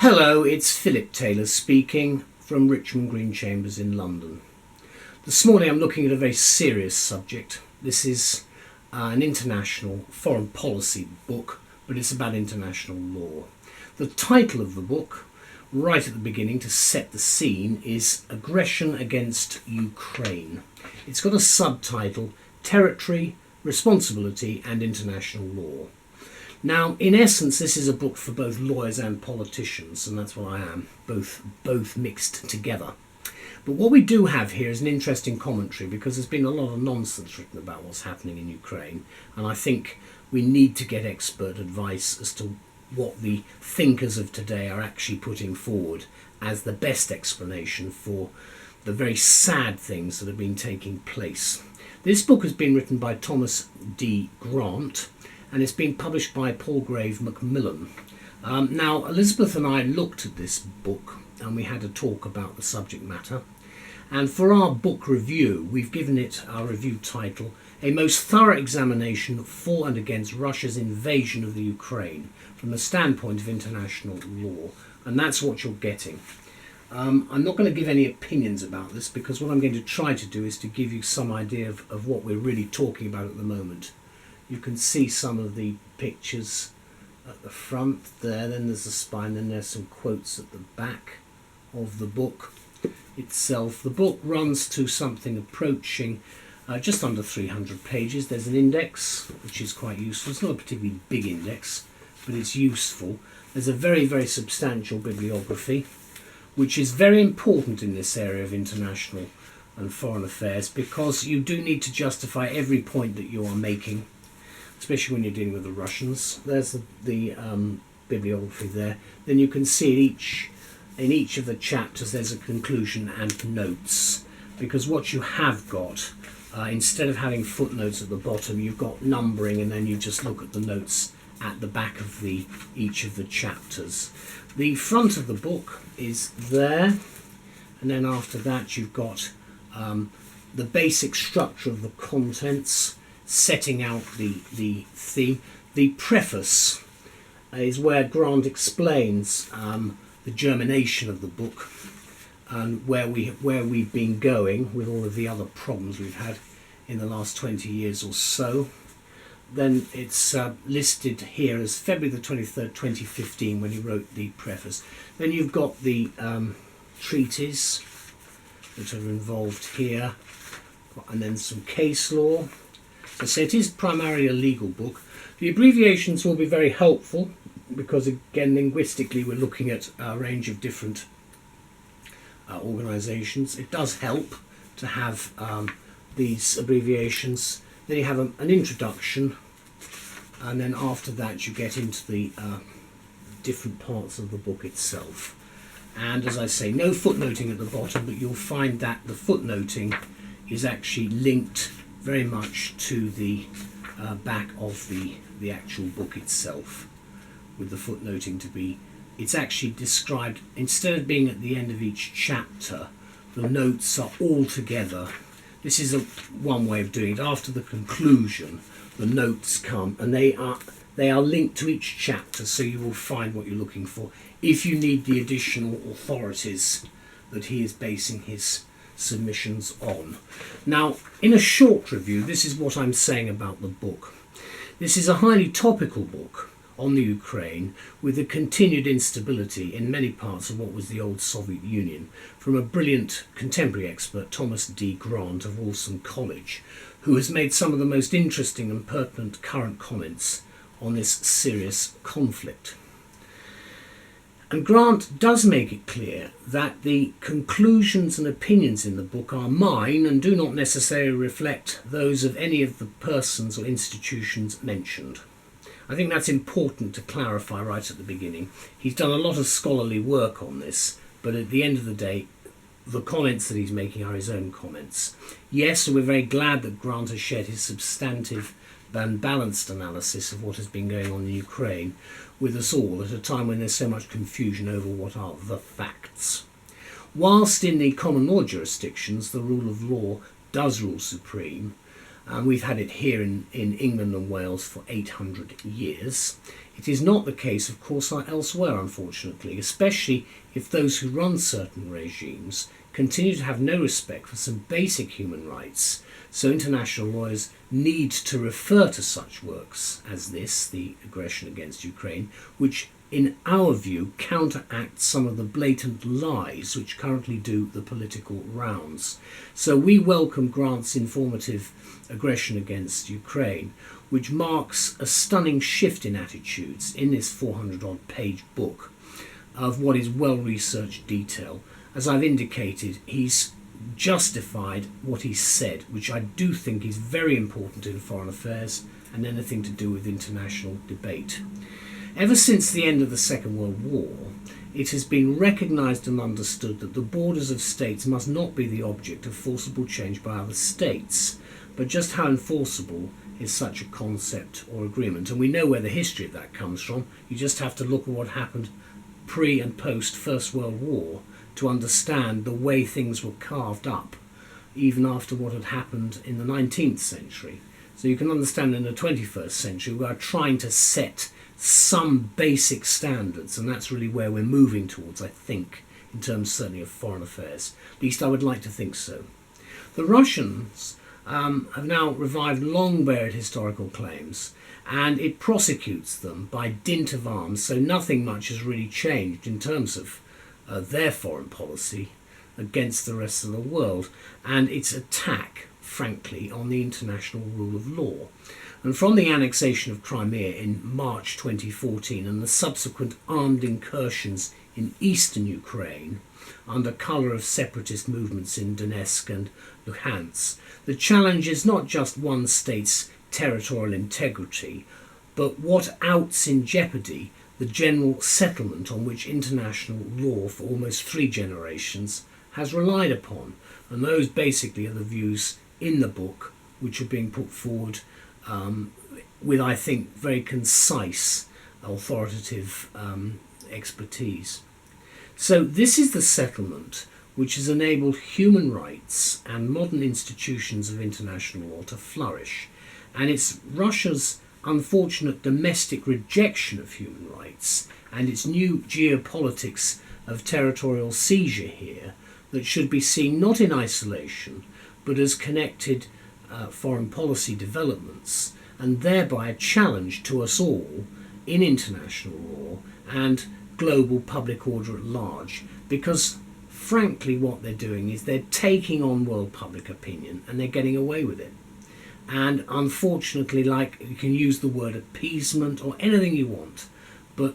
Hello, it's Phillip Taylor speaking from Richmond Green Chambers in London. This morning I'm looking at a very serious subject. This is an international foreign policy book, but it's about international law. The title of the book, right at the beginning to set the scene, is Aggression Against Ukraine. It's got a subtitle, Territory, Responsibility and International Law. Now, in essence, this is a book for both lawyers and politicians, and that's what I am, both mixed together. But what we do have here is an interesting commentary, because there's been a lot of nonsense written about what's happening in Ukraine, and I think we need to get expert advice as to what the thinkers of today are actually putting forward as the best explanation for the very sad things that have been taking place. This book has been written by Thomas D. Grant, and it's been published by Palgrave Macmillan. Now, Elizabeth and I looked at this book and we had a talk about the subject matter. And for our book review, we've given it our review title, A Most Thorough Examination for and Against Russia's Invasion of the Ukraine from the Standpoint of International Law. And that's what you're getting. I'm not going to give any opinions about this, because what I'm going to try to do is to give you some idea of what we're really talking about at the moment. You can see some of the pictures at the front there, then there's the spine, then there's some quotes at the back of the book itself. The book runs to something approaching just under 300 pages. There's an index, which is quite useful. It's not a particularly big index, but it's useful. There's a very, very substantial bibliography, which is very important in this area of international and foreign affairs, because you do need to justify every point that you are making, especially when you're dealing with the Russians. There's the bibliography there. Then you can see in each of the chapters there's a conclusion and notes, because what you have got, instead of having footnotes at the bottom, you've got numbering, and then you just look at the notes at the back of each of the chapters. The front of the book is there, and then after that you've got the basic structure of the contents, setting out the theme. The preface is where Grant explains the germination of the book and where we've been going with all of the other problems we've had in the last 20 years or so. Then it's listed here as February the 23rd, 2015, when he wrote the preface. Then you've got the treaties that are involved here, and then some case law. So it is primarily a legal book. The abbreviations will be very helpful, because again, linguistically we're looking at a range of different organisations. It does help to have these abbreviations. Then you have an introduction, and then after that you get into the different parts of the book itself. And as I say, no footnoting at the bottom, but you'll find that the footnoting is actually linked very much to the back of the actual book itself, with the footnoting to be, it's actually described, instead of being at the end of each chapter, the notes are all together. This is one way of doing it. After the conclusion, the notes come, and they are linked to each chapter, so you will find what you're looking for if you need the additional authorities that he is basing his submissions on. Now, in a short review, this is what I'm saying about the book. This is a highly topical book on the Ukraine, with the continued instability in many parts of what was the old Soviet Union, from a brilliant contemporary expert, Thomas D. Grant of Wolfson College, who has made some of the most interesting and pertinent current comments on this serious conflict. And Grant does make it clear that the conclusions and opinions in the book are mine and do not necessarily reflect those of any of the persons or institutions mentioned. I think that's important to clarify right at the beginning. He's done a lot of scholarly work on this, but at the end of the day, the comments that he's making are his own comments. Yes, we're very glad that Grant has shared his substantive and balanced analysis of what has been going on in Ukraine with us all at a time when there's so much confusion over what are the facts. Whilst in the common law jurisdictions the rule of law does rule supreme, and we've had it here in England and Wales for 800 years. It is not the case, of course, elsewhere, unfortunately, especially if those who run certain regimes continue to have no respect for some basic human rights. So international lawyers need to refer to such works as this, the aggression against Ukraine, which in our view counteract some of the blatant lies which currently do the political rounds. So we welcome Grant's informative aggression against Ukraine, which marks a stunning shift in attitudes in this 400-odd page book of what is well-researched detail. As I've indicated, he's justified what he said, which I do think is very important in foreign affairs and anything to do with international debate. Ever since the end of the Second World War, it has been recognised and understood that the borders of states must not be the object of forcible change by other states, but just how enforceable is such a concept or agreement. And we know where the history of that comes from. You just have to look at what happened pre and post First World War to understand the way things were carved up, even after what had happened in the 19th century. So you can understand in the 21st century we are trying to set some basic standards, and that's really where we're moving towards, I think, in terms certainly of foreign affairs. At least I would like to think so. The Russians have now revived long-buried historical claims, and it prosecutes them by dint of arms, so nothing much has really changed in terms of their foreign policy against the rest of the world, and its attack, frankly, on the international rule of law. And from the annexation of Crimea in March 2014 and the subsequent armed incursions in eastern Ukraine under colour of separatist movements in Donetsk and Luhansk, the challenge is not just one state's territorial integrity, but what outs in jeopardy the general settlement on which international law for almost 3 generations has relied upon. And those basically are the views in the book which are being put forward with, I think, very concise, authoritative expertise. So this is the settlement which has enabled human rights and modern institutions of international law to flourish. And it's Russia's unfortunate domestic rejection of human rights and its new geopolitics of territorial seizure here that should be seen not in isolation, but as connected foreign policy developments, and thereby a challenge to us all in international law and global public order at large, because frankly what they're doing is they're taking on world public opinion and they're getting away with it. And unfortunately, like, you can use the word appeasement or anything you want, but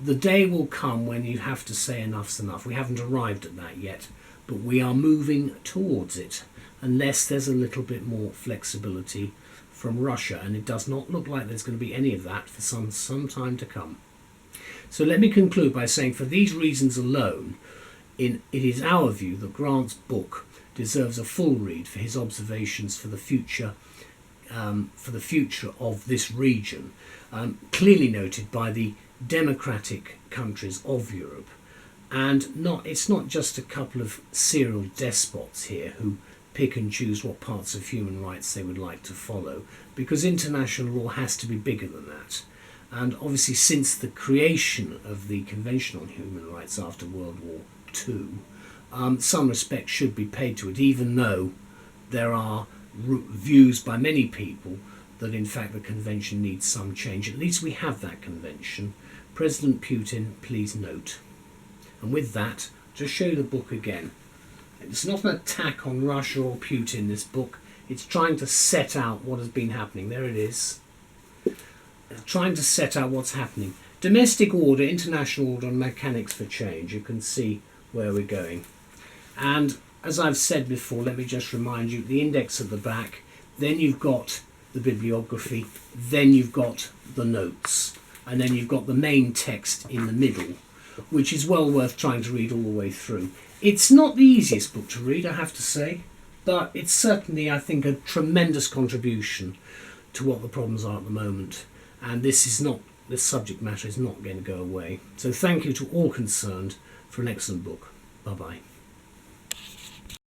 the day will come when you have to say enough's enough. We haven't arrived at that yet, but we are moving towards it, unless there's a little bit more flexibility from Russia, and it does not look like there's going to be any of that for some time to come. So let me conclude by saying, for these reasons alone, it is our view that Grant's book deserves a full read for his observations for the future of this region, clearly noted by the democratic countries of Europe. And it's not just a couple of serial despots here who pick and choose what parts of human rights they would like to follow, because international law has to be bigger than that. And obviously, since the creation of the Convention on Human Rights after World War II, some respect should be paid to it, even though there are views by many people that in fact the convention needs some change. At least we have that convention. President Putin, please note. And with that, just show you the book again. It's not an attack on Russia or Putin, this book. It's trying to set out what has been happening. There it is. Trying to set out what's happening. Domestic order, international order, and mechanics for change. You can see where we're going. And as I've said before, let me just remind you, the index at the back, then you've got the bibliography, then you've got the notes, and then you've got the main text in the middle, which is well worth trying to read all the way through. It's not the easiest book to read, I have to say, but it's certainly, I think, a tremendous contribution to what the problems are at the moment. And this subject matter is not going to go away. So thank you to all concerned for an excellent book. Bye-bye.